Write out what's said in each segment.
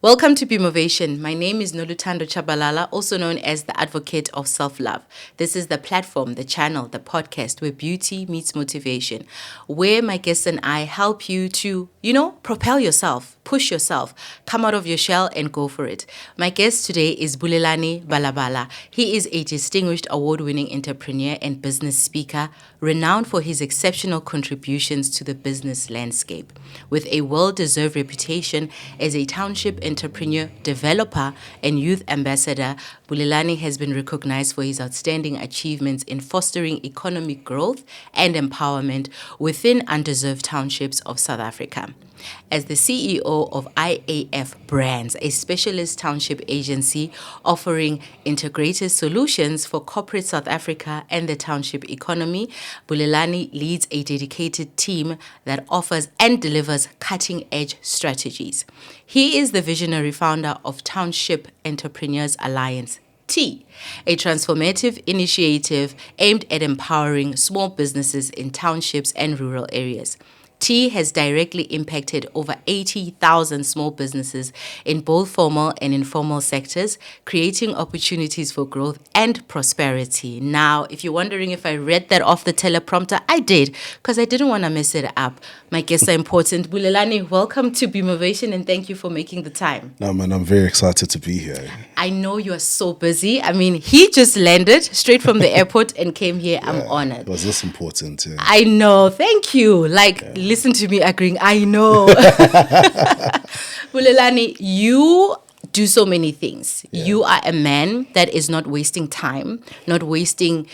Welcome to Bemovation. My name is Nolutando Chabalala, also known as the Advocate of Self-Love. This is the platform, the channel, the podcast where beauty meets motivation, where my guests and I help you to, propel yourself, push yourself, come out of your shell and go for it. My guest today is Bulelani Balabala. He is a distinguished award-winning entrepreneur and business speaker, renowned for his exceptional contributions to the business landscape. With a well-deserved reputation as a township entrepreneur, developer, and youth ambassador, Bulelani has been recognized for his outstanding achievements in fostering economic growth and empowerment within underserved townships of South Africa. As the CEO of IAF Brands, a specialist township agency offering integrated solutions for corporate South Africa and the township economy, Bulelani leads a dedicated team that offers and delivers cutting-edge strategies. He is the visionary founder of Township Entrepreneurs Alliance, T, a transformative initiative aimed at empowering small businesses in townships and rural areas. T has directly impacted over 80,000 small businesses in both formal and informal sectors, creating opportunities for growth and prosperity. Now, if you're wondering if I read that off the teleprompter, I did, because I didn't want to mess it up. My guests are important. Bulelani, welcome to Bemovation, and thank you for making the time. No, man, I'm very excited to be here. I know you are so busy. I mean, he just landed straight from the airport and came here. Yeah, I'm honored. Was this important? Yeah. I know. Thank you. Listen to me agreeing. I know. Bulelani, you do so many things. Yeah. You are a man that is not wasting time, not wasting,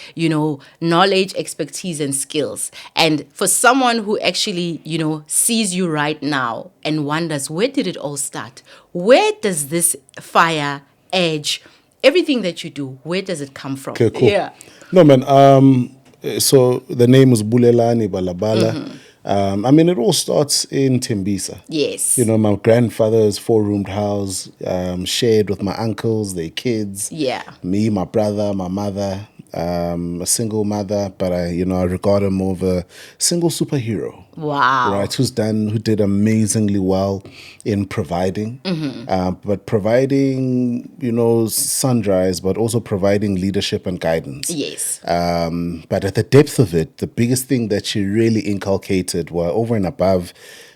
knowledge, expertise, and skills. And for someone who actually, sees you right now and wonders, where did it all start? Where does this fire, edge, everything that you do, where does it come from? Okay, cool. Yeah. No, man. So the name is Bulelani Balabala. Mm-hmm. It all starts in Tembisa. Yes. My grandfather's 4-roomed house, shared with my uncles, their kids. Yeah. Me, my brother, my mother, a single mother, but I regard her more of a single superhero. Wow. Right, who did amazingly well in providing, but providing, sunrise, but also providing leadership and guidance. Yes. But at the depth of it, the biggest thing that she really inculcated were over and above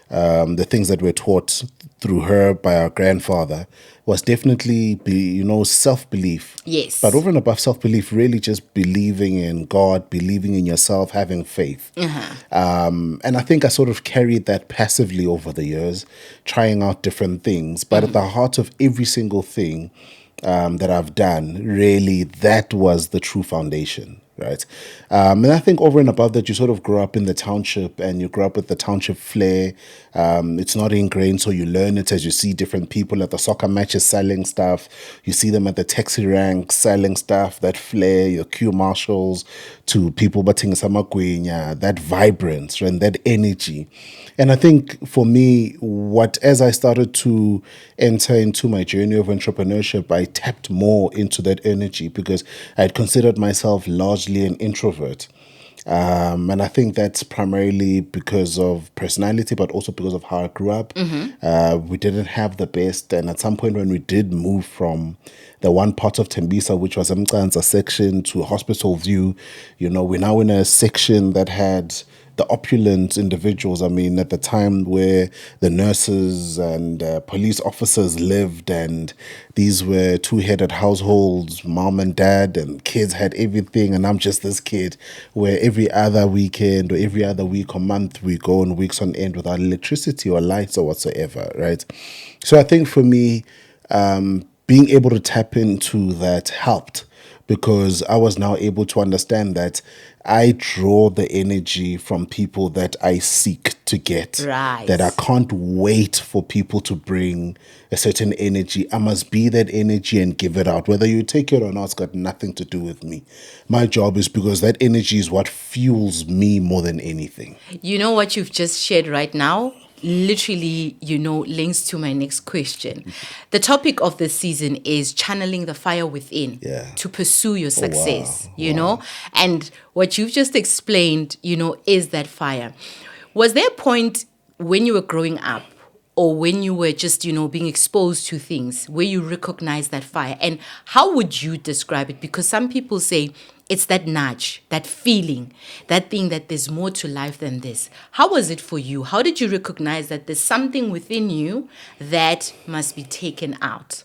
the things that were taught through her by our grandfather was definitely, self-belief. Yes. But over and above self-belief, really just believing in God, believing in yourself, having faith. And I think I sort of carried that passively over the years, trying out different things. But at the heart of every single thing that I've done, really, that was the true foundation. Right. And I think over and above that, you sort of grow up in the township and you grow up with the township flair. It's not ingrained, so you learn it as you see different people at the soccer matches selling stuff. You see them at the taxi ranks selling stuff, that flair, your Q marshals, to people batting samagwenya, that vibrance and that energy. And I think for me, as I started to enter into my journey of entrepreneurship, I tapped more into that energy because I had considered myself largely an introvert. And I think that's primarily because of personality, but also because of how I grew up. We didn't have the best. And at some point when we did move from the one part of Tembisa, which was Mkanza section, to Hospital View, we're now in a section that had the opulent individuals, at the time where the nurses and police officers lived, and these were two-headed households, mom and dad, and kids had everything, and I'm just this kid where every other weekend or every other week or month we go on weeks on end without electricity or lights or whatsoever, right? So I think for me, being able to tap into that helped, because I was now able to understand that I draw the energy from people that I seek to get. Right. That I can't wait for people to bring a certain energy. I must be that energy and give it out. Whether you take it or not, it's got nothing to do with me. My job is because that energy is what fuels me more than anything. You know what you've just shared right now? Literally, links to my next question. The topic of this season is channeling the fire within to pursue your success, wow. And what you've just explained, is that fire. Was there a point when you were growing up or when you were just, being exposed to things where you recognize that fire? And how would you describe it? Because some people say it's that nudge, that feeling, that thing that there's more to life than this. How was it for you? How did you recognize that there's something within you that must be taken out?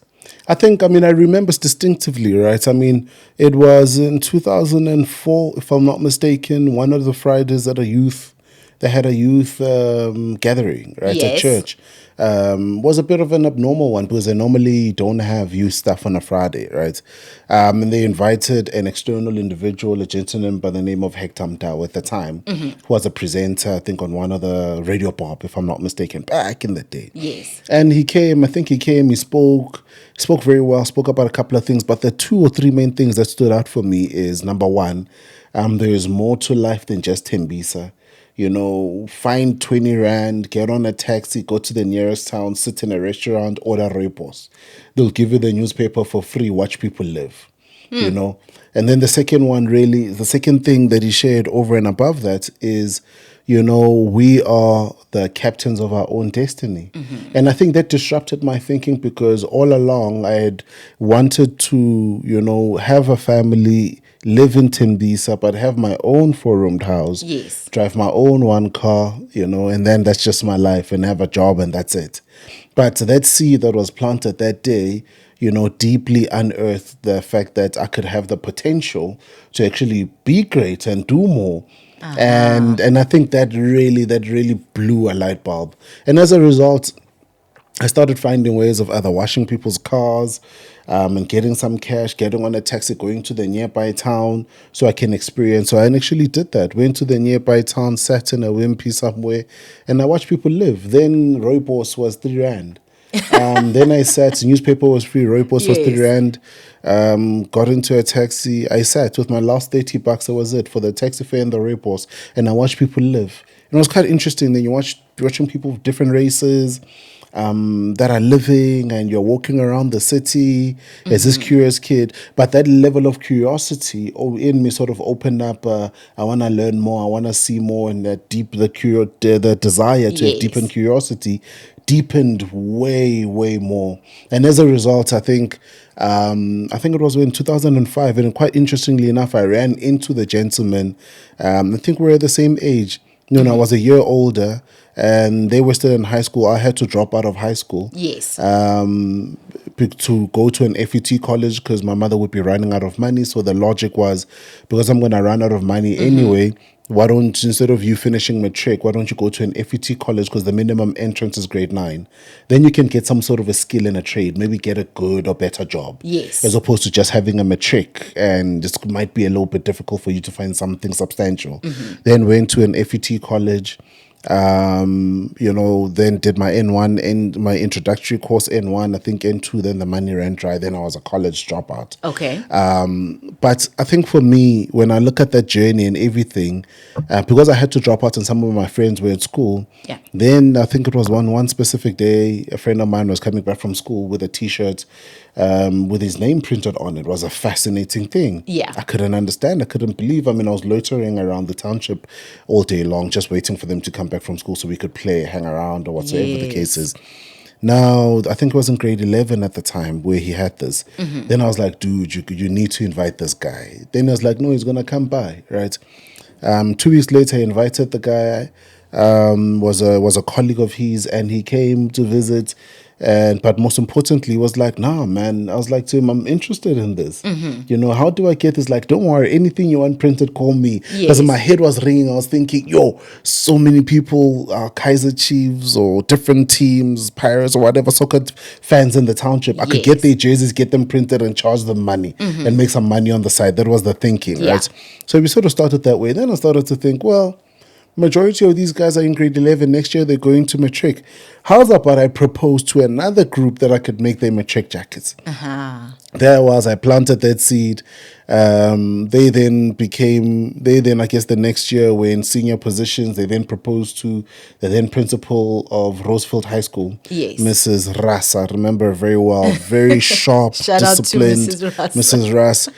I think, I remember distinctively, right? It was in 2004, if I'm not mistaken, one of the Fridays they had a youth gathering, right, at Yes. church. Was a bit of an abnormal one because they normally don't have youth stuff on a Friday, right? And they invited an external individual, a gentleman by the name of Hector Mtao at the time, who was a presenter, I think, on one of the radio pop, if I'm not mistaken, back in the day. Yes. And he came, he spoke very well, spoke about a couple of things, but the 2 or 3 main things that stood out for me is, number one, there is more to life than just Tembisa. Find 20 Rand, get on a taxi, go to the nearest town, sit in a restaurant, order repos. They'll give you the newspaper for free, watch people live, And then the second thing that he shared over and above that is, we are the captains of our own destiny. And I think that disrupted my thinking because all along I had wanted to, have a family, live in Tembisa, but have my own 4-roomed house, Yes. drive my own one car, and then that's just my life and have a job and that's it. But that seed that was planted that day, deeply unearthed the fact that I could have the potential to actually be great and do more. And I think that really blew a light bulb. And as a result, I started finding ways of either washing people's cars and getting some cash, getting on a taxi, going to the nearby town so I can experience. So I actually did that. Went to the nearby town, sat in a wimpy somewhere, and I watched people live. Then Rooibos was 3 Rand. Then I sat, newspaper was free, Rooibos was 3 Rand. Got into a taxi. I sat with my last 30 bucks, that was it, for the taxi fare and the Rooibos. And I watched people live. And it was quite interesting. Then watching people of different races, that are living, and you're walking around the city as this curious kid. But that level of curiosity in me sort of opened up. I want to learn more. I want to see more, and that the desire to have deepened curiosity deepened way more. And as a result, I think it was in 2005, and quite interestingly enough, I ran into the gentleman. I think we're the same age. I was a year older, and they were still in high school. I had to drop out of high school. Yes. To go to an FET college because my mother would be running out of money. So the logic was, because I'm going to run out of money anyway, why don't, instead of you finishing matric, why don't you go to an FET college, because the minimum entrance is grade 9. Then you can get some sort of a skill in a trade, maybe get a good or better job. Yes. As opposed to just having a matric, and this might be a little bit difficult for you to find something substantial. Then went to an FET college. Then did my N1 and my introductory course N1, I think N2, then the money ran dry, then I was a college dropout. Okay. But I think for me, when I look at that journey and everything, because I had to drop out and some of my friends were at school, then I think it was one specific day, a friend of mine was coming back from school with a t-shirt with his name printed on it. It was a fascinating thing. Yeah. I couldn't understand. I couldn't believe. I was loitering around the township all day long, just waiting for them to come back from school so we could play, hang around, or whatsoever the case is. Now, I think it was in grade 11 at the time where he had this. Then I was like, dude, you need to invite this guy. Then I was like, no, he's going to come by, right? 2 weeks later, I invited the guy. Was a colleague of his, and he came to visit. But most importantly, was like, nah, man. I was like to him, I'm interested in this. How do I get this? Like, don't worry, anything you want printed, call me. Because in my head was ringing. I was thinking, so many people are Kaiser Chiefs or different teams, Pirates or whatever, soccer fans in the township. I could get their jerseys, get them printed, and charge them money and make some money on the side. That was the thinking, right? So we sort of started that way. Then I started to think, well, majority of these guys are in grade 11. Next year, they're going to matric. How's about I propose to another group that I could make their matric jackets? There was, I planted that seed. They then, I guess the next year were in senior positions. They then proposed to the then principal of Rosefield High School, Mrs. Ras. I remember very well, very sharp, Shout disciplined out to Mrs. Ras. Mrs. Ras.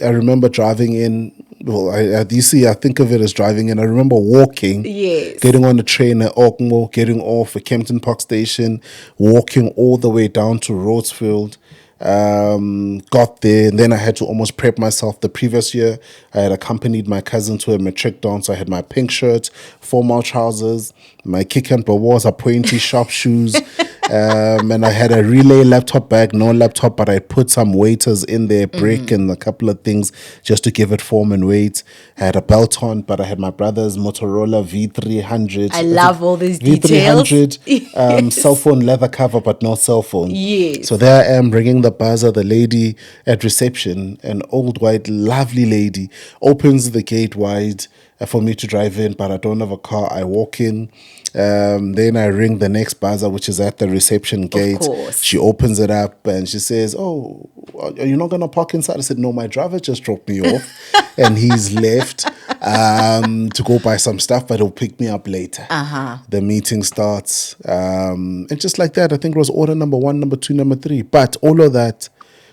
I remember driving in well, you see, I think of it as driving, and I remember walking, Yes. getting on the train at Okmo, getting off at Kempton Park Station, walking all the way down to Rhodesfield. Got there, and then I had to almost prep myself. The previous year, I had accompanied my cousin to a matric dance. So I had my pink shirt, formal trousers, my kick and bawas, a pointy sharp shoes. And I had a relay laptop bag, no laptop, but I put some waiters in there, brick and a couple of things just to give it form and weight. I had a belt on, but I had my brother's Motorola V300. I love all these details. V300, cell phone leather cover, but no cell phone. Yes. So there I am ringing the buzzer. The lady at reception, an old white, lovely lady, opens the gate wide for me to drive in, but I don't have a car. I walk in. Then I ring the next buzzer, which is at the reception gate. Of course. She opens it up and she says, "Oh, are you not going to park inside?" I said, "No, my driver just dropped me off and he's left to go buy some stuff, but he'll pick me up later." The meeting starts. And just like that, I think it was order number 1, number 2, number 3. But all of that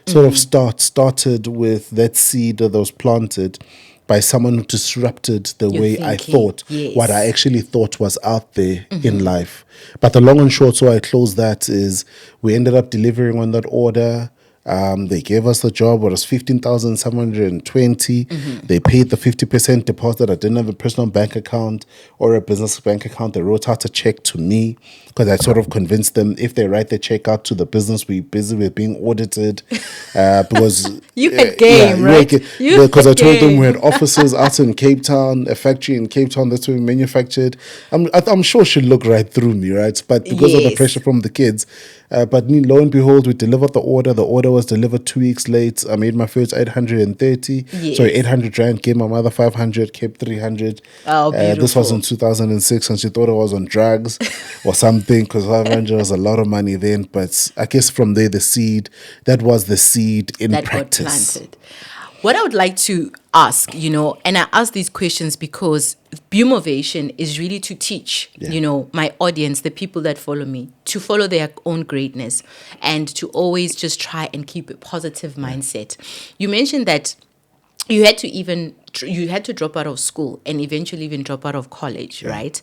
sort of started with that seed that was planted by someone who disrupted the Your way I thinking, thought, yes. what I actually thought was out there in life. But the long and short, so I closed that, is we ended up delivering on that order. They gave us the job. It was 15,720. They paid the 50% deposit. I didn't have a personal bank account or a business bank account. They wrote out a check to me because I sort of convinced them if they write the check out to the business, we're busy with being audited. Because You had game, right? Because I told them we had offices out in Cape Town, a factory in Cape Town. That's where we manufactured. I'm sure she'd look right through me, right? But because of the Yes. pressure from the kids. But lo and behold, we delivered the order. The order was delivered 2 weeks late. I made my first 830. Yes. Sorry, 800 rand. Gave my mother 500. Kept 300. Oh, This was beautiful. in 2006, and she thought I was on drugs or something because 500 was a lot of money then. But I guess from there, that was the seed in that practice. got planted. What I would like to ask, and I ask these questions because Bumovation is really to teach, my audience, the people that follow me, to follow their own greatness and to always just try and keep a positive mindset. You mentioned that you had to drop out of school and eventually even drop out of college, right?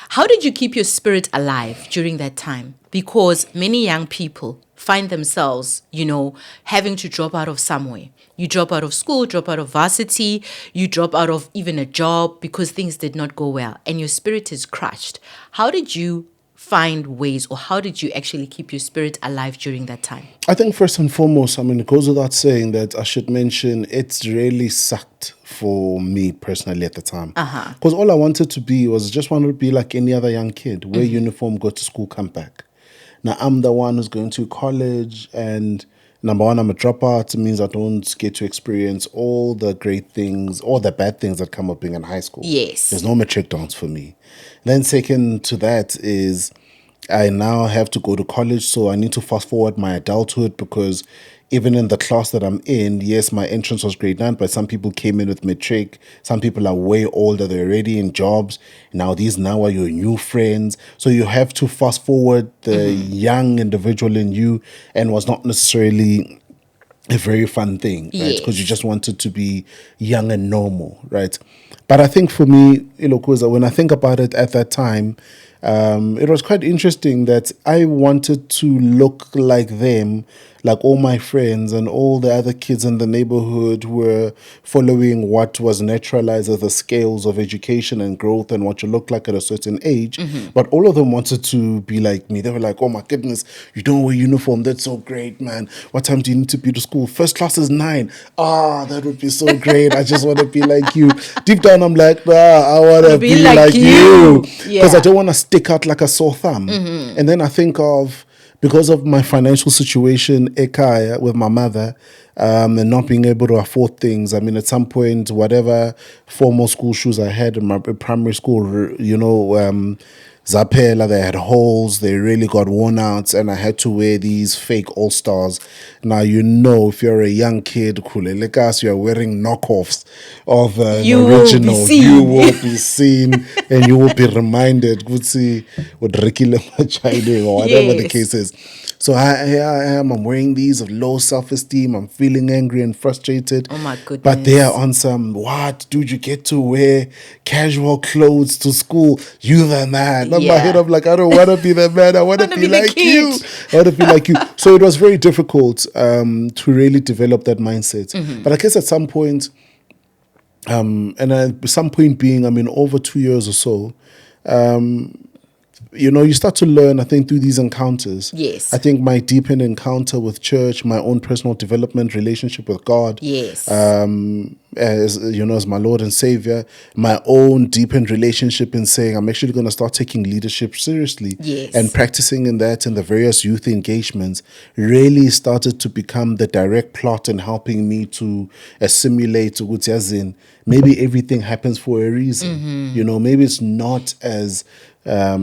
How did you keep your spirit alive during that time? Because many young people find themselves, having to drop out of somewhere. You drop out of school, drop out of varsity, you drop out of even a job because things did not go well and your spirit is crushed. How did you find ways, or how did you actually keep your spirit alive during that time? I think first and foremost, it goes without saying that I should mention it's really sucked for me personally at the time. Because all I wanted to be was just wanted to be like any other young kid, wear uniform, go to school, come back. Now I'm the one who's going to college, and number one, I'm a dropout. It means I don't get to experience all the great things, all the bad things that come up being in high school. Yes. There's no matric dance for me. Then second to that is I now have to go to college, so I need to fast forward my adulthood because even in the class that I'm in, yes, my entrance was grade 9, but some people came in with matric. Some people are way older. They're already in jobs. Now are your new friends. So you have to fast forward the young individual in you, and was not necessarily a very fun thing, right? Because you just wanted to be young and normal, right? But I think for me, Kuza, when I think about it at that time, it was quite interesting that I wanted to look like them, like all my friends and all the other kids in the neighborhood were following what was naturalized as the scales of education and growth and what you look like at a certain age. But all of them wanted to be like me. They were like, "Oh my goodness, you don't wear uniform. That's so great, man. What time do you need to be to school? First class is 9. That would be so great. I just want to be like you." Deep down, I'm like, I want to be like you. Because I don't want to stick out like a sore thumb. And then I think of, because of my financial situation, Ekaya, with my mother, and not being able to afford things. At some point, whatever formal school shoes I had in my primary school, Zapela, they had holes, they really got worn out, and I had to wear these fake All-Stars. Now, if you're a young kid, Kulelekas, you're wearing knockoffs of an original. You will be seen, and you will be reminded, or whatever the case is. So here I am, I'm wearing these of low self-esteem, I'm feeling angry and frustrated. Oh my goodness. But they are on some, what, dude, you get to wear casual clothes to school. You the man. In my head, I'm like, I don't want to be the man. I want to be like you. I want to be like you. So it was very difficult to really develop that mindset. But I guess at some point, and at some point being, I mean, over 2 years or so, you know, you start to learn, I think, through these encounters. Yes. I think my deepened encounter with church, my own personal development, relationship with God. Yes. As you know, as my Lord and Savior, my own deepened relationship in saying I'm actually going to start taking leadership seriously. Yes. And practicing in that in the various youth engagements really started to become the direct plot in helping me to assimilate what as in maybe everything happens for a reason. You know, maybe it's not as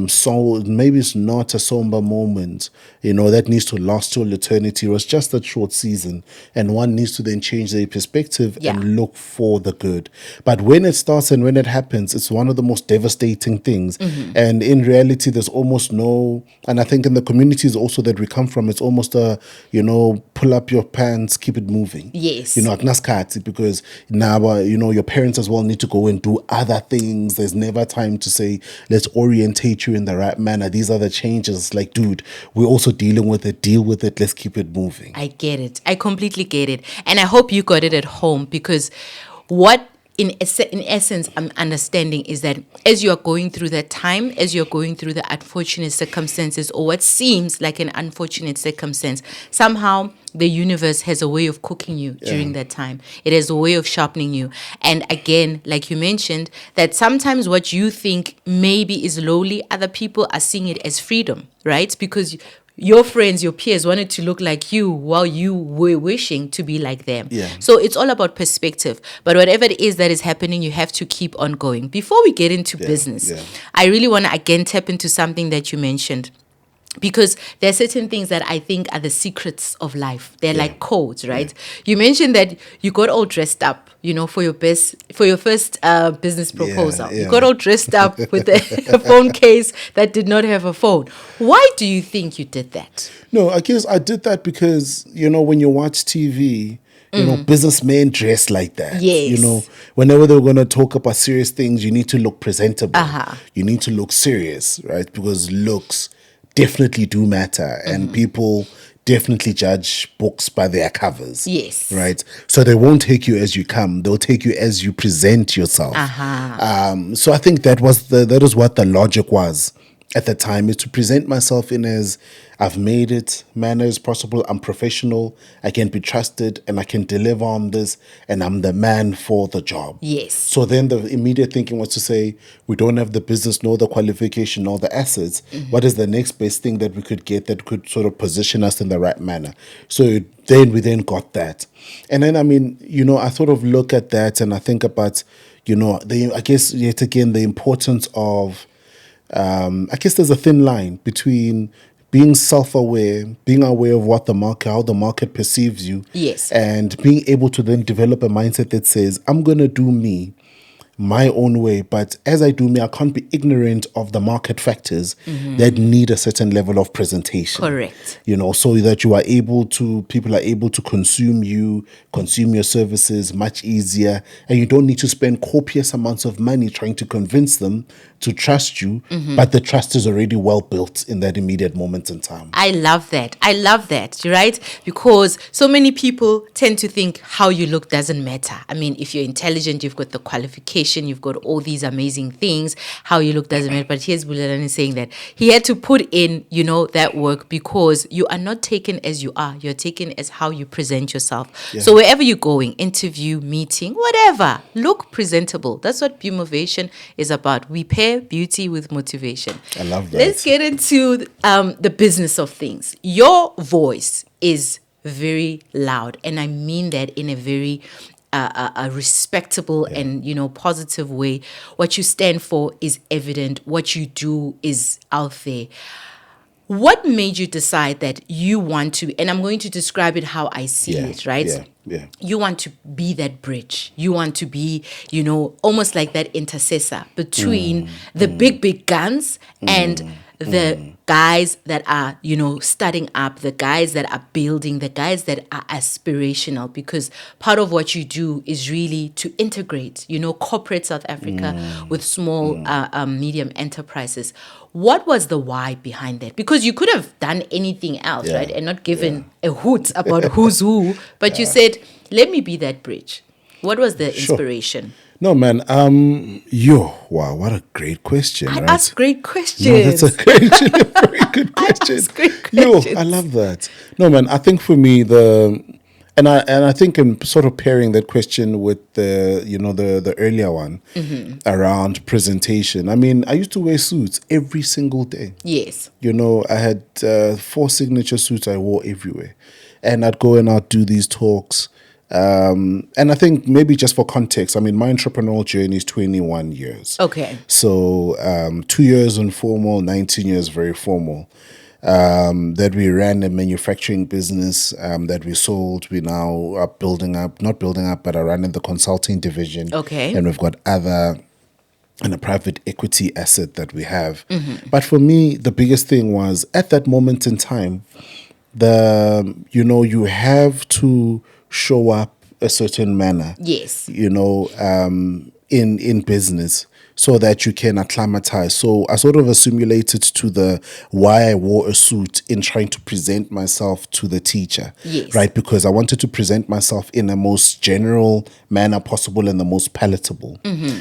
so maybe it's not a somber moment, you know, that needs to last till eternity. It was just a short season, and one needs to then change their perspective and look for the good. But when it starts and when it happens, it's one of the most devastating things. And in reality, there's almost no, and I think in the communities also that we come from, it's almost a, you know, pull up your pants, keep it moving. Yes. You know, because now, you know, your parents as well need to go and do other things. There's never time to say, let's orientate you in the right manner. These are the changes. Like, dude, we're also dealing with it. Deal with it. Let's keep it moving. I get it. I completely get it. And I hope you got it at home, because what in essence I'm understanding is that as you're going through that time, as you're going through the unfortunate circumstances, or what seems like an unfortunate circumstance, somehow the universe has a way of cooking you during that time. It has a way of sharpening you. And again, like you mentioned, that sometimes what you think maybe is lowly, other people are seeing it as freedom, right? Because your friends, your peers wanted to look like you while you were wishing to be like them. So it's all about perspective. But whatever it is that is happening, you have to keep on going. Before we get into business, I really want to again tap into something that you mentioned, because there are certain things that I think are the secrets of life. They're like codes, right? You mentioned that you got all dressed up, you know, for your first business proposal. You got all dressed up with a phone case that did not have a phone. Why do you think you did that? No, I guess I did that because, you know, when you watch TV, you know, businessmen dress like that. Yes. You know, whenever they're going to talk about serious things, you need to look presentable. You need to look serious, right? Because looks definitely do matter, and people definitely judge books by their covers. Yes. Right? So they won't take you as you come. They'll take you as you present yourself. So I think that is what the logic was at the time, is to present myself in as I've made it, manner as possible, I'm professional, I can be trusted, and I can deliver on this, and I'm the man for the job. Yes. So then the immediate thinking was to say, we don't have the business, nor the qualification, nor the assets. What is the next best thing that we could get that could sort of position us in the right manner? So then we got that. And then, I mean, you know, I sort of look at that and I think about, you know, I guess yet again, the importance of, I guess there's a thin line between being self-aware, being aware of how the market perceives you, and being able to then develop a mindset that says, I'm going to do me my own way, but as I do me, I can't be ignorant of the market factors that need a certain level of presentation. Correct. You know, so that people are able to consume your services much easier, and you don't need to spend copious amounts of money trying to convince them to trust you, but the trust is already well built in that immediate moment in time. I love that, right? Because so many people tend to think how you look doesn't matter. I mean, if you're intelligent, you've got the qualification, you've got all these amazing things, how you look doesn't matter. But here's Bulelani saying that he had to put in, you know, that work, because you are not taken as you are. You're taken as how you present yourself. So wherever you're going, interview, meeting, whatever, look presentable. That's what Beaumovation is about. We pair beauty with motivation. I love that. Let's get into the business of things. Your voice is very loud, and I mean that in a very a respectable and, you know, positive way. What you stand for is evident. What you do is out there. What made you decide that you want to, and I'm going to describe it how I see it, right? You want to be that bridge. You want to be, almost like that intercessor between the big guns and the guys that are, starting up, the guys that are building, the guys that are aspirational, because part of what you do is really to integrate, corporate South Africa with small, medium enterprises. What was the why behind that? Because you could have done anything else, Yeah. right? And not given a hoot about who's who, but you said, let me be that bridge. What was the Sure. inspiration? No, man. Wow, what a great question, I right? ask great questions. No, that's a very good question. ask great Yo, questions. I love that. No, man. I think for me and I think in sort of pairing that question with the earlier one around presentation. I mean, I used to wear suits every single day. Yes. I had 4 signature suits I wore everywhere, and I'd go and I'd do these talks. And I think maybe just for context, I mean, my entrepreneurial journey is 21 years. Okay. So 2 years informal, 19 years very formal. That we ran a manufacturing business that we sold. We now are not building up, but are running the consulting division. Okay. And we've got other and a private equity asset that we have. But for me, the biggest thing was at that moment in time, you have to show up a certain manner. Yes. In business, so that you can acclimatize. So I sort of assimilated to the why I wore a suit in trying to present myself to the teacher. Yes. Right? Because I wanted to present myself in the most general manner possible and the most palatable.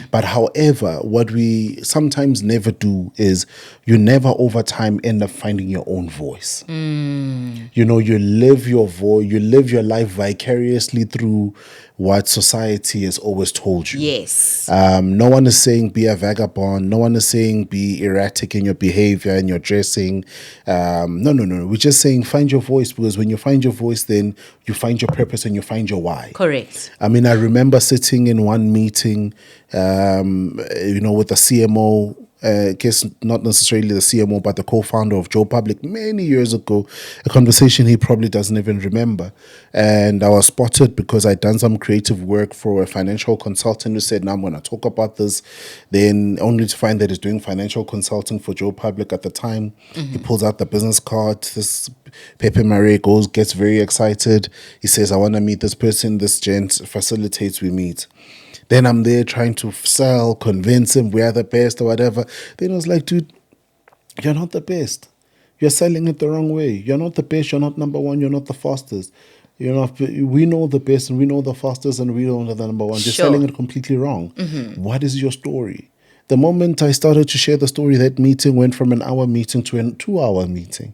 But however, what we sometimes never do is you never over time end up finding your own voice. You live your voice, you live your life vicariously through what society has always told you. Yes. No one is saying be a vagabond. No one is saying be erratic in your behavior and your dressing. No. We're just saying find your voice, because when you find your voice, then you find your purpose and you find your why. Correct. I mean, I remember sitting in one meeting, with the CMO. I guess not necessarily the CMO, but the co-founder of Joe Public many years ago, a conversation he probably doesn't even remember. And I was spotted because I'd done some creative work for a financial consultant who said, now I'm going to talk about this. Then only to find that he's doing financial consulting for Joe Public at the time. He pulls out the business card. This Pepe Marie gets very excited. He says, I want to meet this person. This gent facilitates, we meet. Then I'm there trying to sell, convince him we are the best or whatever. Then I was like, dude, you're not the best. You're selling it the wrong way. You're not the best. You're not number one. You're not the fastest. We know the best and we know the fastest and we know the number one. You're Sure. selling it completely wrong. What is your story? The moment I started to share the story, that meeting went from an hour meeting to a 2-hour meeting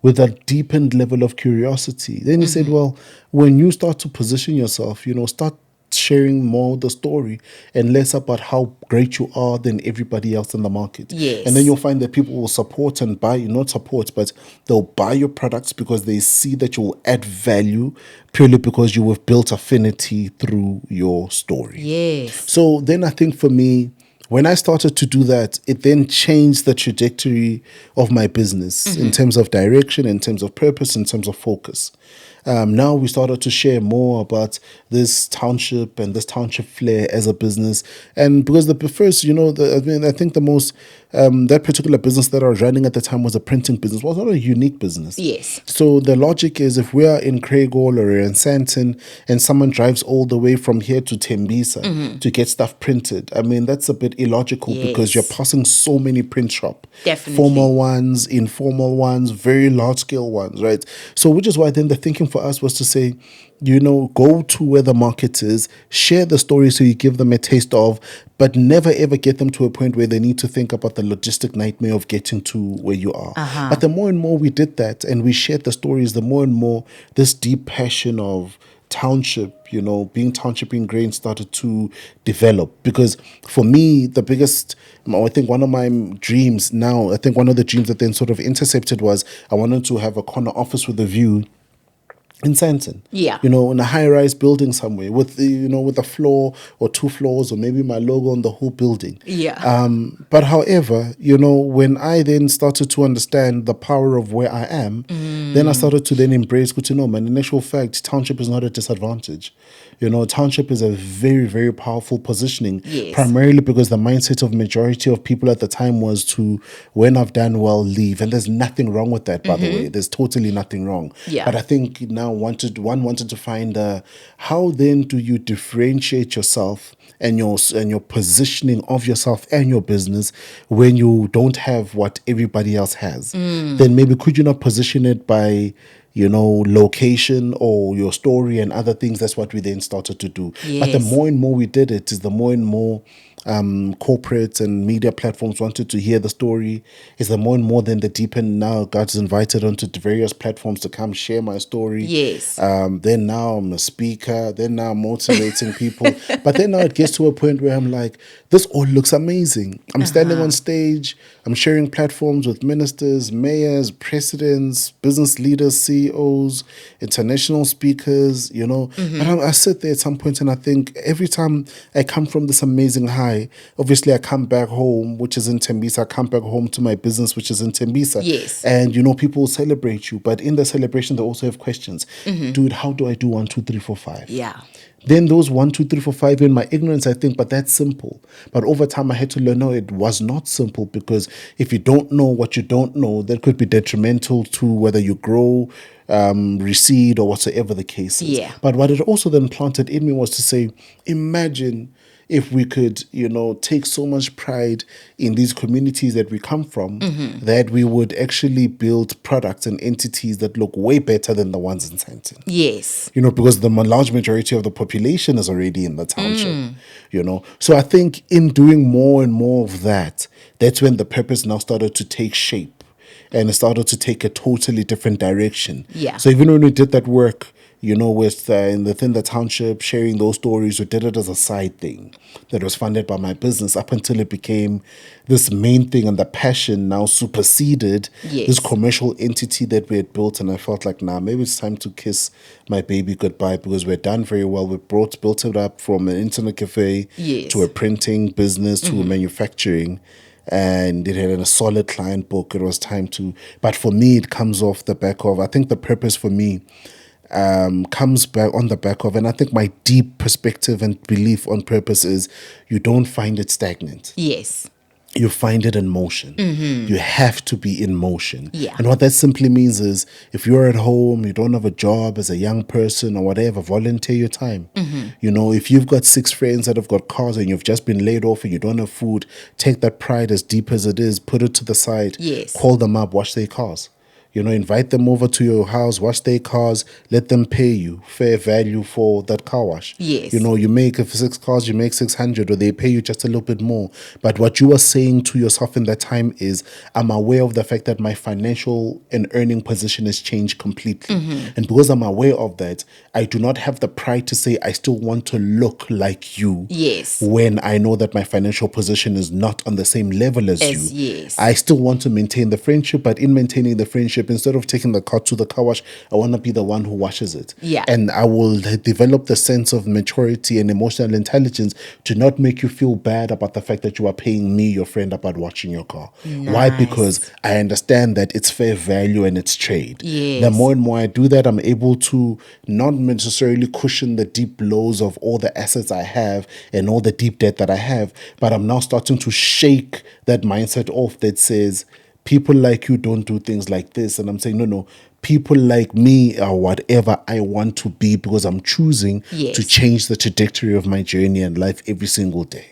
with a deepened level of curiosity. Then he said, well, when you start to position yourself, start sharing more the story and less about how great you are than everybody else in the market. Yes. And then you'll find that people will support and buy, not support, but they'll buy your products because they see that you will add value purely because you have built affinity through your story. Yes. So then I think for me, when I started to do that, it then changed the trajectory of my business in terms of direction, in terms of purpose, in terms of focus. Now we started to share more about this township and this township flair as a business. And because the first, I think the most, that particular business that I was running at the time was a printing business. It was not a unique business. Yes. So the logic is if we are in Craigall or in Sandton and someone drives all the way from here to Tembisa to get stuff printed, I mean, that's a bit illogical because you're passing so many print shops. Definitely. Formal ones, informal ones, very large scale ones, right? So which is why then the thinking for us was to say, go to where the market is, share the story so you give them a taste of, but never ever get them to a point where they need to think about the logistic nightmare of getting to where you are. But the more and more we did that and we shared the stories, the more and more this deep passion of Township, being Township ingrained started to develop. Because for me, I think one of my dreams now, I think one of the dreams that then sort of intercepted was I wanted to have a corner office with a view in Sandton. Yeah. You know, in a high-rise building somewhere with the, you know, with a floor or 2 floors or maybe my logo on the whole building. Yeah. But however, you know, when I then started to understand the power of where I am, then I started to then embrace, good to know, man, in actual fact, Township is not a disadvantage. You know, Township is a very, very powerful positioning, Yes. primarily because the mindset of majority of people at the time was to, when I've done well, leave. And there's nothing wrong with that, by the way. There's totally nothing wrong. Yeah. But I think now one wanted to find how then do you differentiate yourself and your positioning of yourself and your business when you don't have what everybody else has. Then maybe could you not position it by, you know, location or your story and other things? That's what we then started to do. But the Yes. more and more we did it, is the more and more corporates and media platforms wanted to hear the story. Is the more and more then the deeper now God's invited onto the various platforms to come share my story. Yes. Then now I'm a speaker. Then now I'm motivating people. But then now it gets to a point where I'm like, this all looks amazing. I'm standing on stage. I'm sharing platforms with ministers, mayors, presidents, business leaders, CEOs, international speakers, you know. But I sit there at some point and I think every time I come from this amazing high, obviously I come back home, which is in Tembisa. I come back home to my business, which is in Tembisa. Yes. And, you know, people celebrate you. But in the celebration, they also have questions. Dude, how do I do 1, 2, 3, 4, 5? Yeah. Then those 1, 2, 3, 4, 5, in my ignorance, I think, but that's simple. But over time, I had to learn, no, it was not simple, because if you don't know what you don't know, that could be detrimental to whether you grow, recede, or whatsoever the case is. Yeah. But what it also then planted in me was to say, imagine if we could, you know, take so much pride in these communities that we come from, that we would actually build products and entities that look way better than the ones in Sandton. Yes. You know, because the large majority of the population is already in the township, you know. So I think in doing more and more of that, that's when the purpose now started to take shape and it started to take a totally different direction. Yeah. So even when we did that work, you know, with within the township, sharing those stories, we did it as a side thing that was funded by my business up until it became this main thing, and the passion now superseded Yes. this commercial entity that we had built. And I felt like, nah, maybe it's time to kiss my baby goodbye, because we're done very well. We built it up from an internet cafe Yes. to a printing business to a manufacturing. And it had a solid client book. It was time to, but for me, it comes off the back of, I think the purpose for me comes back on the back of, and I think my deep perspective and belief on purpose is, you don't find it stagnant. Yes. You find it in motion. You have to be in motion. Yeah. And what that simply means is, if you're at home, you don't have a job as a young person or whatever, volunteer your time. You know, if you've got 6 friends that have got cars and you've just been laid off and you don't have food, take that pride, as deep as it is, put it to the side. Yes. Call them up, wash their cars. You know, invite them over to your house, wash their cars, let them pay you fair value for that car wash. Yes. You know, you make, if 6 cars, you make 600, or they pay you just a little bit more. But what you are saying to yourself in that time is, I'm aware of the fact that my financial and earning position has changed completely. And because I'm aware of that, I do not have the pride to say I still want to look like you. Yes. When I know that my financial position is not on the same level as you. Yes. I still want to maintain the friendship, but in maintaining the friendship, instead of taking the car to the car wash, I want to be the one who washes it. Yeah. And I will develop the sense of maturity and emotional intelligence to not make you feel bad about the fact that you are paying me, your friend, about washing your car. Why? Nice. Because I understand that it's fair value and it's trade. Yes. The more and more I do that, I'm able to not necessarily cushion the deep blows of all the assets I have and all the deep debt that I have, but I'm now starting to shake that mindset off that says, people like you don't do things like this. And I'm saying, no, people like me are whatever I want to be, because I'm choosing Yes. to change the trajectory of my journey and life every single day.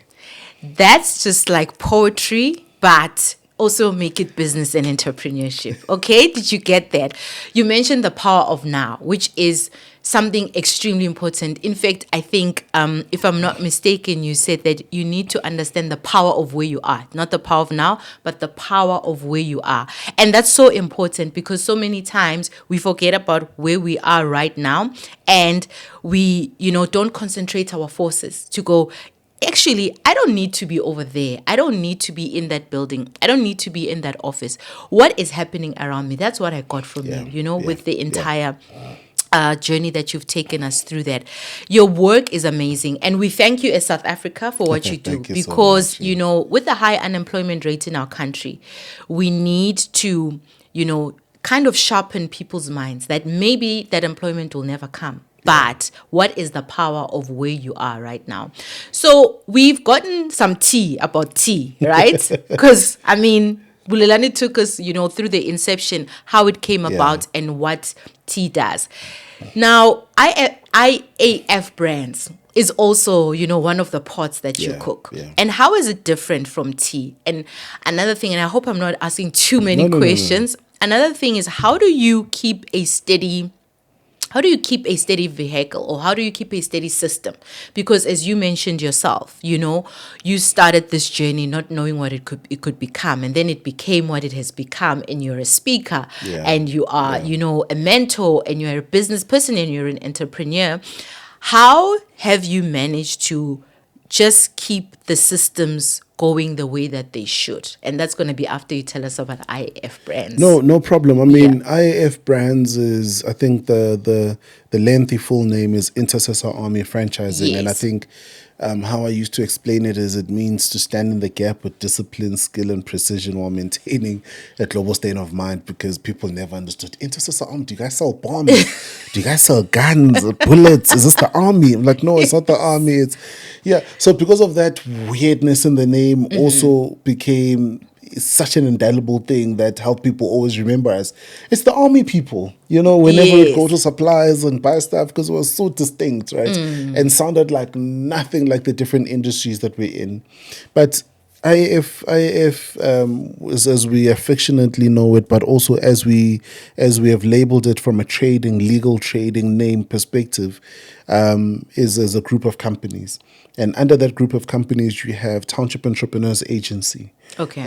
That's just like poetry, but also make it business and entrepreneurship. Okay, did you get that? You mentioned the power of now, which is something extremely important. In fact, I think, if I'm not mistaken, you said that you need to understand the power of where you are, not the power of now, but the power of where you are. And that's so important, because so many times we forget about where we are right now, and we, don't concentrate our forces to go, actually, I don't need to be over there. I don't need to be in that building. I don't need to be in that office. What is happening around me? That's what I got from you, with the entire journey that you've taken us through that. Your work is amazing. And we thank you as South Africa for what you do. Thank you so Because, much, yeah. you know, with the high unemployment rate in our country, we need to, you know, kind of sharpen people's minds that maybe that employment will never come. But what is the power of where you are right now? So we've gotten some tea about tea, right? Because, I mean, Bulelani took us, you know, through the inception, how it came about and what tea does. Now, IAF Brands is also, you know, one of the pots that you cook. Yeah. And how is it different from tea? And another thing, and I hope I'm not asking too many questions. Another thing is, how do you keep a steady vehicle, or how do you keep a steady system? Because as you mentioned yourself, you know, you started this journey not knowing what it could become, and then it became what it has become, and you're a speaker and you are, you know, a mentor, and you're a business person, and you're an entrepreneur. How have you managed to just keep the systems going the way that they should? And that's going to be after you tell us about IAF Brands. No problem. I mean, IAF Brands is, I think the lengthy full name is Intercessor Army Franchising. Yes. And I think how I used to explain it is it means to stand in the gap with discipline, skill, and precision while maintaining a global state of mind, because people never understood. Intercessor Army, do you guys sell bombs? Do you guys sell guns, bullets? Is this the army? I'm like, no, it's not the army. It's, So because of that weirdness in the name, also became such an indelible thing that helped people always remember us. It's the army people, you know, whenever we go to suppliers and buy stuff, because it was so distinct, right? And sounded like nothing like the different industries that we're in. But IAF as we affectionately know it, but also as we have labeled it from a legal trading name perspective, is as a group of companies. And under that group of companies, you have Township Entrepreneurs Agency. Okay.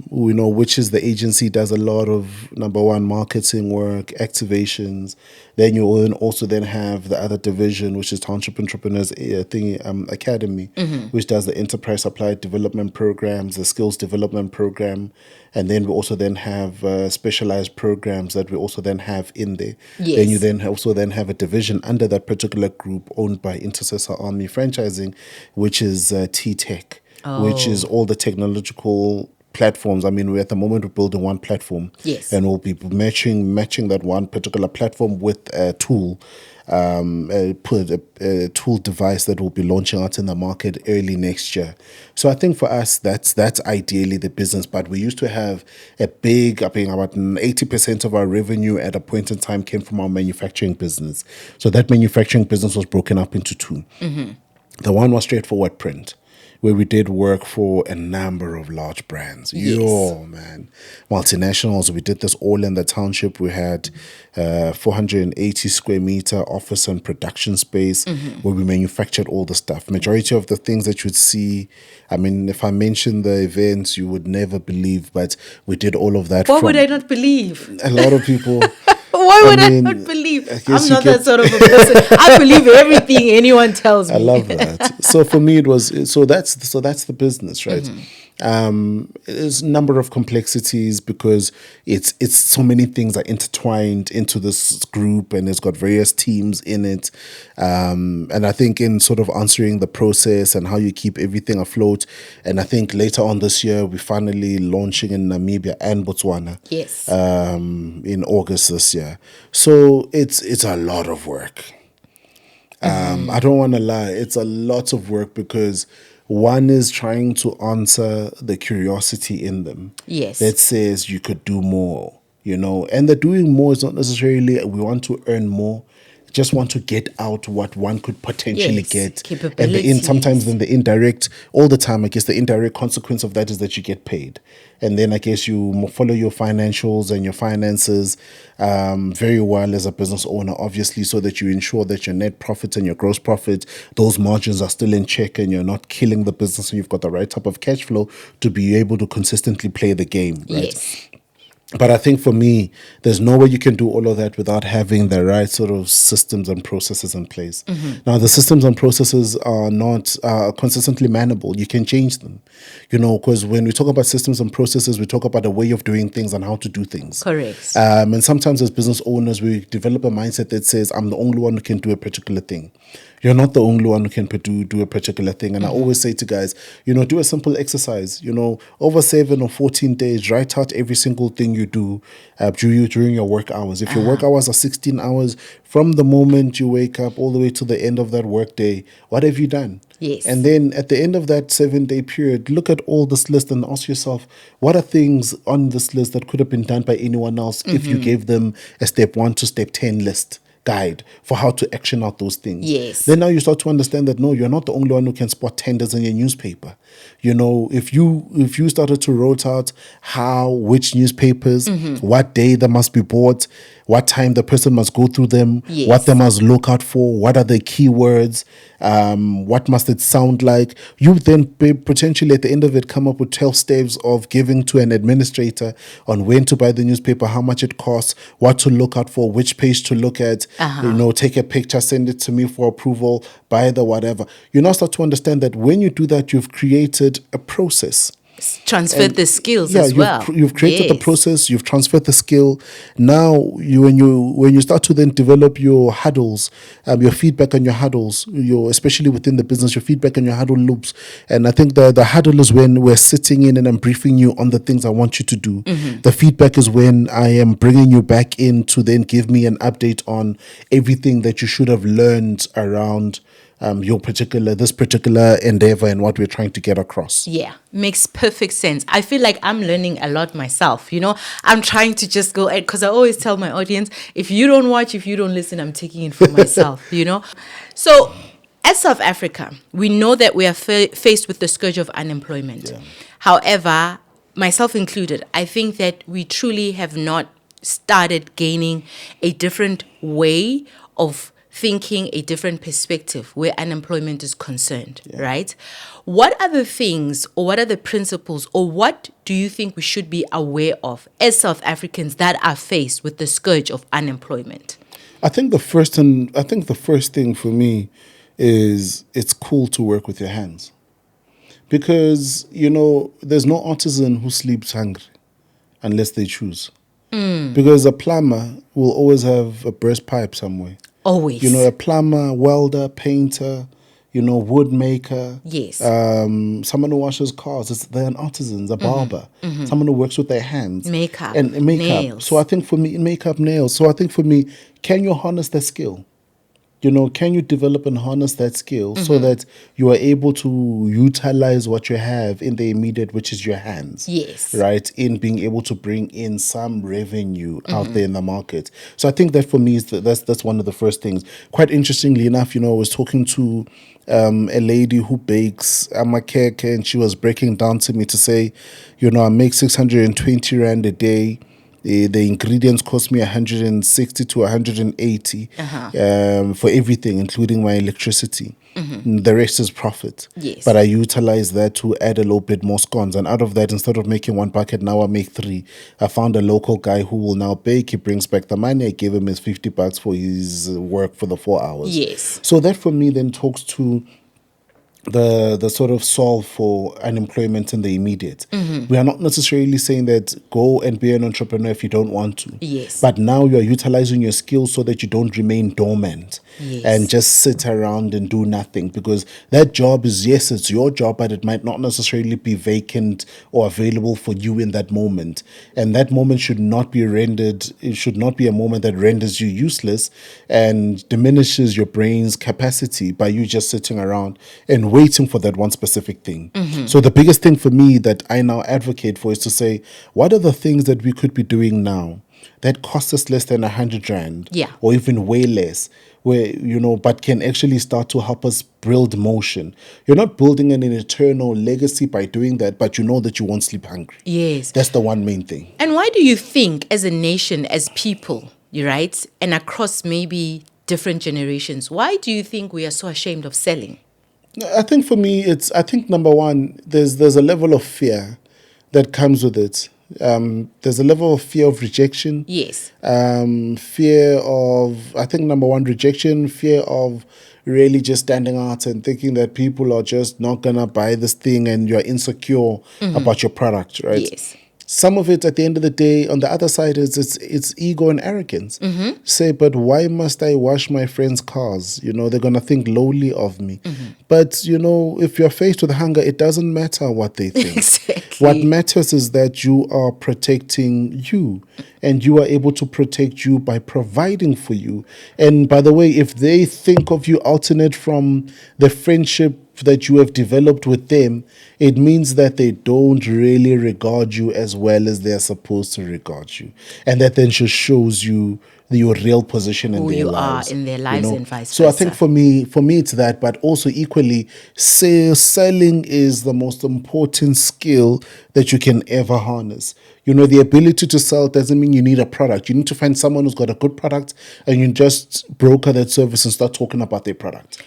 We know which is the agency does a lot of, number one, marketing work, activations. Then you also then have the other division, which is Township Entrepreneurs Academy, which does the enterprise supply development programs, the skills development program. And then we also then have specialized programs that we also then have in there. Yes. Then you then also have a division under that particular group owned by Intercessor Army Franchising, which is T-Tech, which is all the technological platforms. I mean, at the moment we're building one platform. Yes. And we'll be matching that one particular platform with a tool. A tool device that will be launching out in the market early next year. So I think for us, that's ideally the business. But we used to have I think about 80% of our revenue at a point in time came from our manufacturing business. So that manufacturing business was broken up into two. The one was straightforward print, where we did work for a number of large brands. Man. Multinationals. We did this all in the Township. We had 480 square meter office and production space where we manufactured all the stuff. Majority of the things that you'd see, I mean, if I mention the events, you would never believe, but we did all of that. Why would I not believe? A lot of people... Why would I not believe? I'm not that sort of a person. I believe everything anyone tells me. I love that. So for me, it was that's the business, right? There's a number of complexities because it's so many things are intertwined into this group, and it's got various teams in it. And I think in sort of answering the process and how you keep everything afloat, and I think later on this year we're finally launching in Namibia and Botswana. Yes. In August this year. So it's a lot of work. I don't want to lie, it's a lot of work because one is trying to answer the curiosity in them. Yes. That says you could do more, you know, and the doing more is not necessarily we want to earn more. Just want to get out what one could potentially get. And sometimes then the indirect, all the time, I guess the indirect consequence of that is that you get paid. And then I guess you follow your financials and your finances very well as a business owner, obviously, so that you ensure that your net profit and your gross profit, those margins are still in check and you're not killing the business and you've got the right type of cash flow to be able to consistently play the game, right? Yes. But I think for me, there's no way you can do all of that without having the right sort of systems and processes in place. Now, the systems and processes are not consistently manable. You can change them, because when we talk about systems and processes, we talk about a way of doing things and how to do things. Correct. And sometimes as business owners, we develop a mindset that says, I'm the only one who can do a particular thing. You're not the only one who can do a particular thing. And I always say to guys, do a simple exercise. Over 7 or 14 days, write out every single thing you do during your work hours. If your work hours are 16 hours, from the moment you wake up all the way to the end of that work day, what have you done? Yes. And then at the end of that 7-day period, look at all this list and ask yourself, what are things on this list that could have been done by anyone else if you gave them a step 1 to step 10 list guide for how to action out those things. Yes. Then now you start to understand that no, you're not the only one who can spot tenders in your newspaper. If you started to write out which newspapers, what day they must be bought, what time the person must go through them, Yes. what they must look out for, what are the keywords, what must it sound like. You then potentially at the end of it come up with 12 steps of giving to an administrator on when to buy the newspaper, how much it costs, what to look out for, which page to look at, take a picture, send it to me for approval, buy the whatever. You now start to understand that when you do that, you've created a process. Transferred the skills as well. You've created the process, you've transferred the skill. Now, when you start to then develop your huddles, your feedback on your huddles, especially within the business, your feedback on your huddle loops. And I think the huddle is when we're sitting in and I'm briefing you on the things I want you to do. The feedback is when I am bringing you back in to then give me an update on everything that you should have learned around this particular endeavor and what we're trying to get across. Yeah, makes perfect sense. I feel like I'm learning a lot myself. I'm trying to just go, because I always tell my audience, if you don't watch, if you don't listen, I'm taking it for myself, So as South Africa, we know that we are faced with the scourge of unemployment. Yeah. However, myself included, I think that we truly have not started gaining a different way of thinking, a different perspective where unemployment is concerned, right? What are the things or what are the principles or what do you think we should be aware of as South Africans that are faced with the scourge of unemployment? I think the first thing for me is it's cool to work with your hands. Because, there's no artisan who sleeps hungry unless they choose. Because a plumber will always have a burst pipe somewhere. Always. A plumber, welder, painter, wood maker. Yes. Someone who washes cars. They're an artisan, a barber. Someone who works with their hands. Makeup. And makeup. Nails. So I think for me, makeup, nails. So I think for me, can you harness that skill? Can you develop and harness that skill so that you are able to utilize what you have in the immediate, which is your hands? Yes. Right? In being able to bring in some revenue out there in the market. So I think that for me, that's one of the first things. Quite interestingly enough, I was talking to a lady who bakes amakeke, and she was breaking down to me to say, I make 620 Rand a day. The ingredients cost me 160 to 180 for everything, including my electricity. The rest is profit. Yes. But I utilize that to add a little bit more scones. And out of that, instead of making 1 bucket, now I make 3. I found a local guy who will now bake. He brings back the money. I gave him his $50 for his work for the 4 hours. Yes. So that for me then talks to the sort of solve for unemployment in the immediate. We are not necessarily saying that go and be an entrepreneur if you don't want to. Yes. But now you are utilizing your skills so that you don't remain dormant and just sit around and do nothing, because that job is, yes, it's your job, but it might not necessarily be vacant or available for you in that moment. And that moment should not be it should not be a moment that renders you useless and diminishes your brain's capacity by you just sitting around and waiting for that one specific thing. So the biggest thing for me that I now advocate for is to say, what are the things that we could be doing now that cost us less than 100 Rand or even way less, where, but can actually start to help us build motion. You're not building an eternal legacy by doing that, but you know that you won't sleep hungry. Yes. That's the one main thing. And why do you think as a nation, as people, right, and across maybe different generations, why do you think we are so ashamed of selling? I think for me, I think number one, there's a level of fear that comes with it. There's a level of fear of rejection. Yes. Fear of, I think, number one, rejection, fear of really just standing out and thinking that people are just not going to buy this thing and you're insecure about your product, right? Yes. Some of it, at the end of the day, on the other side, is it's ego and arrogance. Say, but why must I wash my friends' cars? You know, they're going to think lowly of me. But, you know, if you're faced with hunger, it doesn't matter what they think. Exactly. What matters is that you are protecting you, and you are able to protect you by providing for you. And by the way, if they think of you alternate from the friendship that you have developed with them, it means that they don't really regard you as well as they're supposed to regard you. And that then just shows you your real position in Who their you lives. are in their lives and vice So I versa. think for me it's that, but also equally, selling is the most important skill that you can ever harness. You know, the ability to sell doesn't mean you need a product. You need to find someone who's got a good product and you just broker that service and start talking about their product.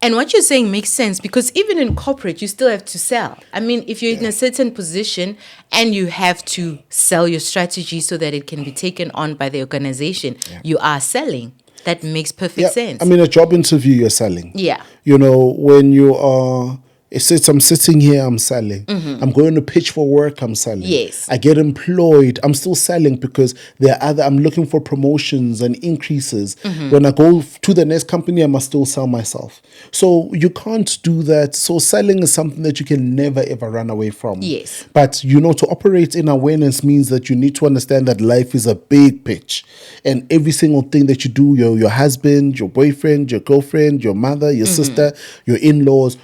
And what you're saying makes sense, because even in corporate, you still have to sell. I mean, if you're in a certain position and you have to sell your strategy so that it can be taken on by the organization, you are selling. That makes perfect sense. I mean, a job interview, you're selling. Yeah. You know, when you are, it says I'm sitting here, I'm selling. I'm going to pitch for work, I'm selling. Yes. I get employed, I'm still selling, because I'm looking for promotions and increases. When I go to the next company, I must still sell myself. So you can't do that. So selling is something that you can never ever run away from. Yes. But, you know, to operate in awareness means that you need to understand that life is a big pitch. And every single thing that you do, your husband, your boyfriend, your girlfriend, your mother, your sister, your in-laws,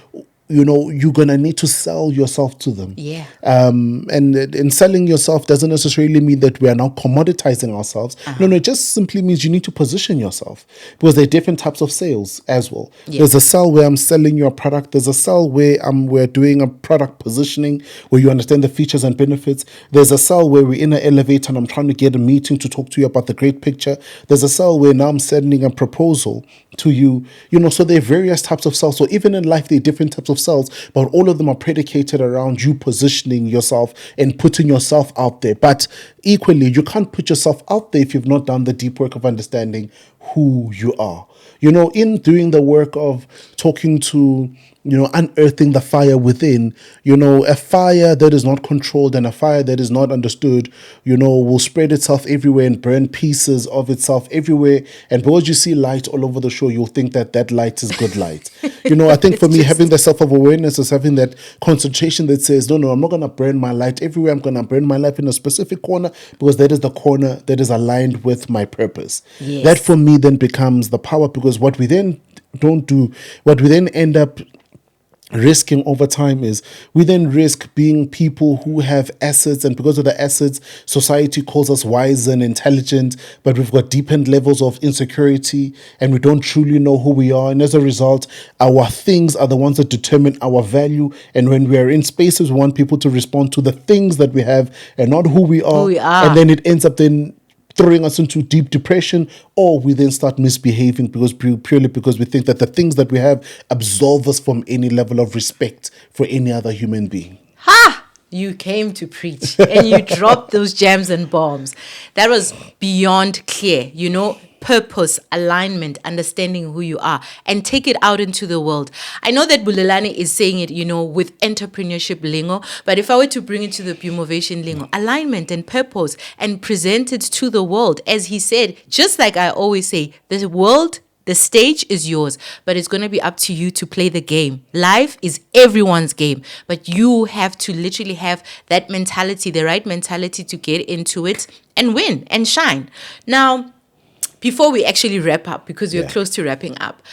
you know, you're going to need to sell yourself to them. Yeah. And selling yourself doesn't necessarily mean that we are now commoditizing ourselves. No, it just simply means you need to position yourself, because there are different types of sales as well. Yeah. There's a sell where I'm selling your product. There's a sell where we're doing a product positioning where you understand the features and benefits. There's a sell where we're in an elevator and I'm trying to get a meeting to talk to you about the great picture. There's a sell where now I'm sending a proposal to you. You know, so there are various types of sales. So even in life, there are different types of sales, but all of them are predicated around you positioning yourself and putting yourself out there. But equally, you can't put yourself out there if you've not done the deep work of understanding who you are. You know, in doing the work of talking to, you know, unearthing the fire within, you know, a fire that is not controlled and a fire that is not understood, you know, will spread itself everywhere and burn pieces of itself everywhere. And because you see light all over the shore, you'll think that that light is good light. You know, I think for me, having the self-awareness is having that concentration that says, no, I'm not going to burn my light everywhere. I'm going to burn my life in a specific corner, because that is the corner that is aligned with my purpose. Yes. That for me then becomes the power, because what we then don't do, what we then end up risking over time is we then risk being people who have assets, and because of the assets, society calls us wise and intelligent, but we've got deepened levels of insecurity and we don't truly know who we are. And as a result, our things are the ones that determine our value. And when we are in spaces, we want people to respond to the things that we have and not who we are. And then it ends up then throwing us into deep depression, or we then start misbehaving purely because we think that the things that we have absolve us from any level of respect for any other human being. Ha! You came to preach and you dropped those gems and bombs. That was beyond clear. You know, purpose, alignment, understanding who you are, and take it out into the world. I know that Bulelani is saying it, you know, with entrepreneurship lingo, but if I were to bring it to the Bumovation lingo, alignment and purpose, and present it to the world, as he said, just like I always say, the world, the stage is yours, but it's going to be up to you to play the game. Life is everyone's game, but you have to literally have that mentality, the right mentality to get into it and win and shine. Now, before we actually wrap up, because we're close to wrapping up,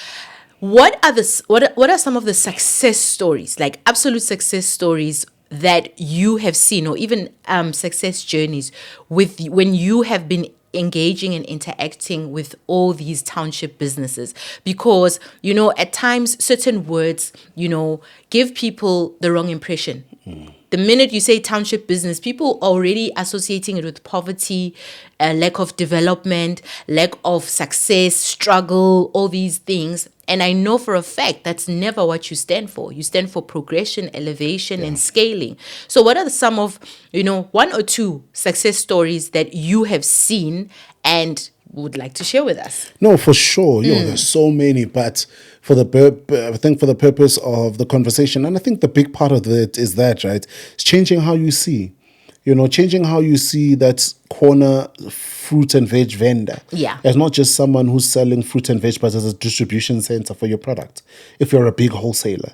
what are some of the success stories, like absolute success stories that you have seen, or even success journeys with when you have been engaging and interacting with all these township businesses? Because, you know, at times certain words, you know, give people the wrong impression. the minute you say township business, people already associating it with poverty, lack of development, lack of success, struggle, all these things. And I know for a fact that's never what you stand for. You stand for progression, elevation, and scaling. So what are some of, one or two success stories that you have seen and would like to share with us? No, for sure. There's so many, but I think for the purpose of the conversation, and I think the big part of it is that, right? It's changing how you see. Changing how you see that corner fruit and veg vendor. Yeah. As not just someone who's selling fruit and veg, but as a distribution center for your product. If you're a big wholesaler,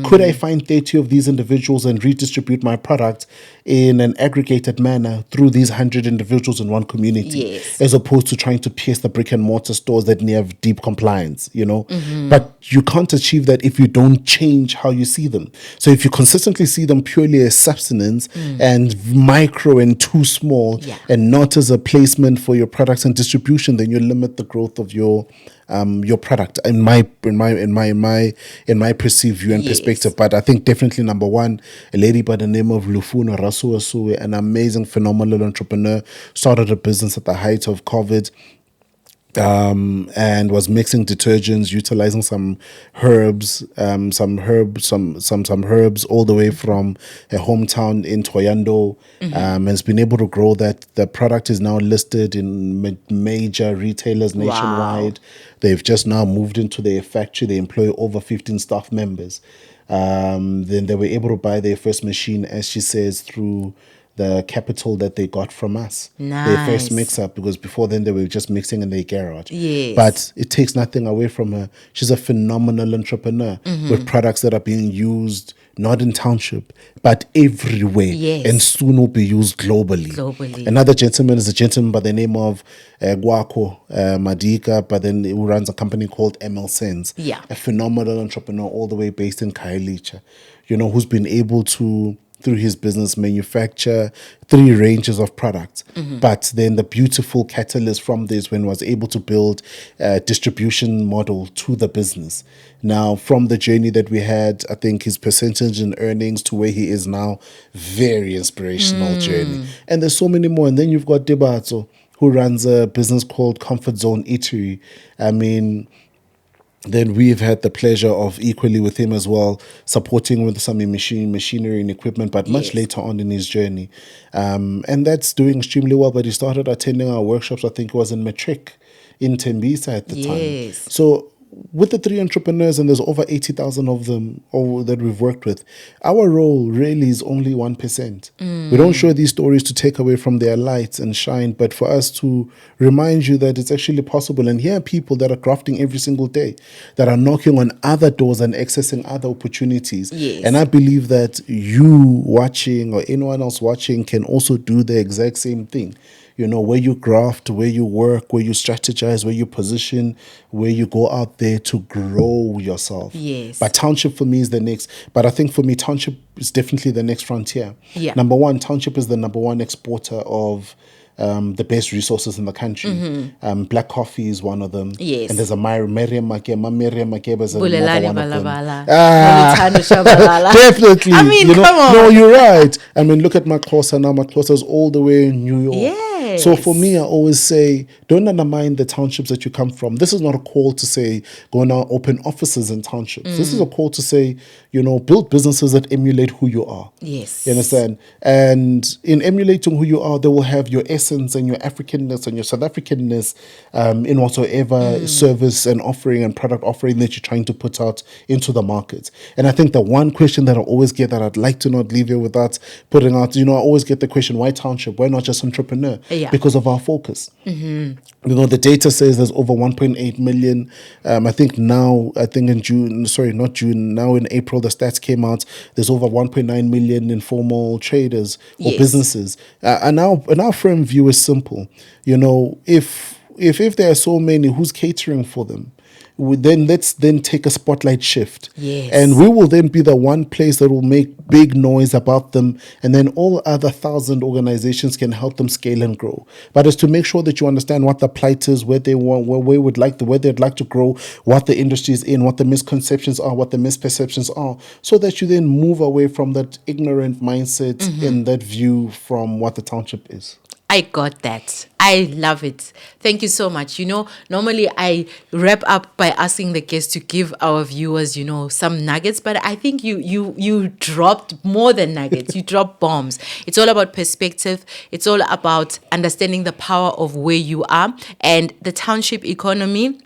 could I find 30 of these individuals and redistribute my product in an aggregated manner through these 100 individuals in one community? Yes. As opposed to trying to pierce the brick and mortar stores that have deep compliance, But you can't achieve that if you don't change how you see them. So if you consistently see them purely as subsistence and micro and too small, and not as a placement for your products and distribution, then you limit the growth of your product in my perceived view and perspective. But I think definitely number one, a lady by the name of Lufuna Rasuasue, an amazing, phenomenal entrepreneur, started a business at the height of COVID. And was mixing detergents, utilizing some herbs, some herbs all the way from her hometown in Toyando, and has been able to grow that. The product is now listed in major retailers nationwide. They've just now moved into their factory. They employ over 15 staff members. Then they were able to buy their first machine, as she says, through the capital that they got from us. Nice. Their first mix-up, because before then they were just mixing in their garage. Yes. But it takes nothing away from her. She's a phenomenal entrepreneur with products that are being used not in Township, but everywhere. Yes. And soon will be used globally. Another gentleman is a gentleman by the name of Guaco Madika, but then who runs a company called ML Sense. Yeah. A phenomenal entrepreneur all the way based in Khayelitsha, who's been able to, through his business, manufacture 3 ranges of products. But then the beautiful catalyst from this when was able to build a distribution model to the business. Now, from the journey that we had, I think his percentage in earnings to where he is now, very inspirational journey. And there's so many more. And then you've got Debatso, who runs a business called Comfort Zone Eatery. I mean, then we've had the pleasure of equally with him as well, supporting with some machinery and equipment, but much later on in his journey. And that's doing extremely well. But he started attending our workshops, I think it was in Matric in Tembisa at the time. So with the 3 entrepreneurs, and there's over 80,000 of them that we've worked with, our role really is only 1%. We don't show these stories to take away from their light and shine, but for us to remind you that it's actually possible. And here are people that are grafting every single day, that are knocking on other doors and accessing other opportunities. And I believe that you watching or anyone else watching can also do the exact same thing. Where you graft, where you work, where you strategize, where you position, where you go out there to grow yourself. But Township for me is the next. But I think for me, Township is definitely the next frontier. Number one, Township is the number one exporter of the best resources in the country. Black coffee is one of them. And there's a Miriam Makeba is another Bulelani one Balabala. of them. Definitely. I mean, come on. No, you're right. I mean, look at Maklosa now. Maklosa is all the way in New York. So for me, I always say, don't undermine the townships that you come from. This is not a call to say, go now open offices in townships. This is a call to say, build businesses that emulate who you are. You understand? And in emulating who you are, they will have your essence and your Africanness and your South Africanness in whatsoever service and offering and product offering that you're trying to put out into the market. And I think the one question that I always get that I'd like to not leave here without putting out, I always get the question, why Township? Why not just entrepreneur? Because of our focus. The data says there's over 1.8 million. I think in June, not June, now in April, the stats came out. There's over 1.9 million informal traders or businesses. And our firm view is simple. If if there are so many, who's catering for them? Let's then take a spotlight shift. Yes. And we will then be the one place that will make big noise about them, and then all other 1,000 organizations can help them scale and grow. But it's to make sure that you understand what the plight is, where they want, where they'd like to grow, what the industry is in, what the misconceptions are, what the misperceptions are, so that you then move away from that ignorant mindset and that view from what the township is. I got that. I love it. Thank you so much. Normally I wrap up by asking the guests to give our viewers, some nuggets, but I think you dropped more than nuggets. You dropped bombs. It's all about perspective. It's all about understanding the power of where you are, and the township economy,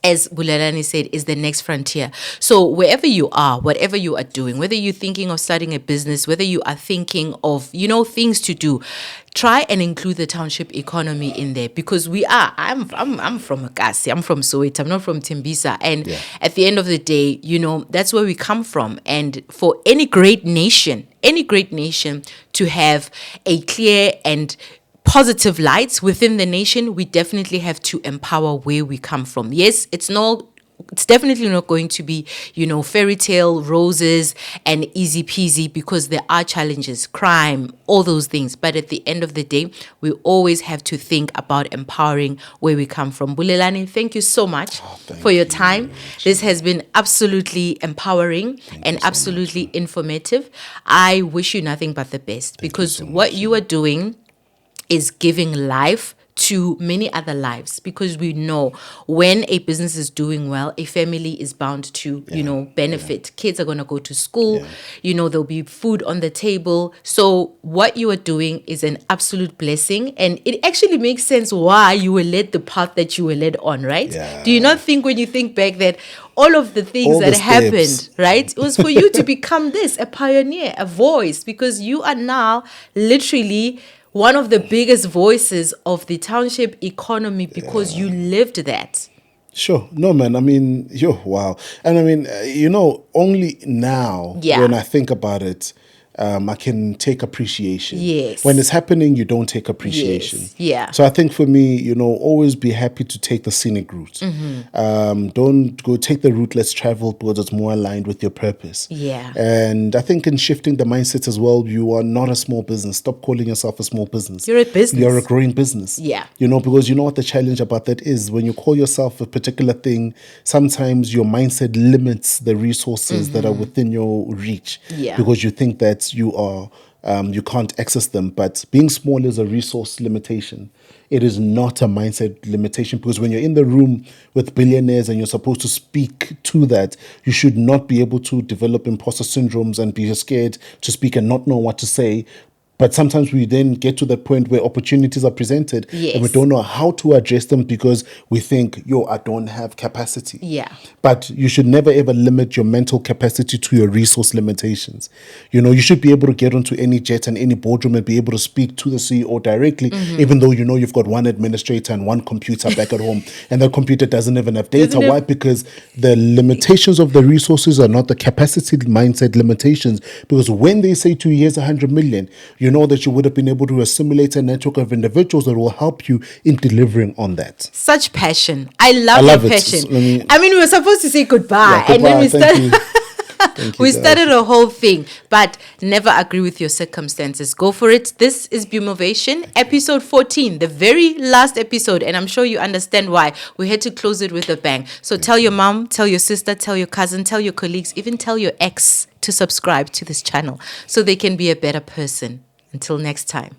as Bulelani said, is the next frontier. So wherever you are, whatever you are doing, whether you're thinking of starting a business, whether you are thinking of, things to do, try and include the township economy in there, because I'm from Akasi, I'm from Soweto, I'm not from Tembisa. And at the end of the day, that's where we come from. And for any great nation to have a clear and positive lights within the nation, we definitely have to empower where we come from. Yes, it's definitely not going to be, fairy tale roses and easy peasy, because there are challenges, crime, all those things. But at the end of the day, we always have to think about empowering where we come from. Bulelani, thank you so much for your time. This has been absolutely empowering and absolutely informative. I wish you nothing but the best, because what you are doing is giving life to many other lives, because we know when a business is doing well, a family is bound to, benefit. Kids are going to go to school, there'll be food on the table. So what you are doing is an absolute blessing, and it actually makes sense why you were led the path that you were led on, right? Yeah. Do you not think, when you think back, that all of the things that happened, right, it was for you to become a pioneer, a voice, because you are now literally one of the biggest voices of the township economy, because you lived that. Sure. No, man. I mean, wow. And I mean, only now when I think about it, I can take appreciation. Yes. When it's happening, you don't take appreciation. Yes. Yeah. So I think for me, always be happy to take the scenic route. Don't go take the route less traveled, because it's more aligned with your purpose. Yeah. And I think in shifting the mindset as well, you are not a small business. Stop calling yourself a small business. You're a business. You're a growing business. Yeah. Because what the challenge about that is, when you call yourself a particular thing, sometimes your mindset limits the resources that are within your reach. Yeah. Because you think that you can't access them. But being small is a resource limitation. It is not a mindset limitation, because when you're in the room with billionaires and you're supposed to speak to that, you should not be able to develop imposter syndromes and be scared to speak and not know what to say. But sometimes we then get to that point where opportunities are presented and we don't know how to address them, because we think, I don't have capacity. Yeah. But you should never ever limit your mental capacity to your resource limitations. You should be able to get onto any jet and any boardroom and be able to speak to the CEO directly, even though you've got one administrator and one computer back at home, and the computer doesn't even have data. Why? Because the limitations of the resources are not the capacity mindset limitations. Because when they say to you, here's 100 million, you know that you would have been able to assimilate a network of individuals that will help you in delivering on that. Such passion. I love your passion. We were supposed to say goodbye. Yeah, and then we started we started a whole thing, but never agree with your circumstances. Go for it. This is Bumovation, episode 14, the very last episode, and I'm sure you understand why we had to close it with a bang. So tell your mom, tell your sister, tell your cousin, tell your colleagues, even tell your ex to subscribe to this channel so they can be a better person. Until next time.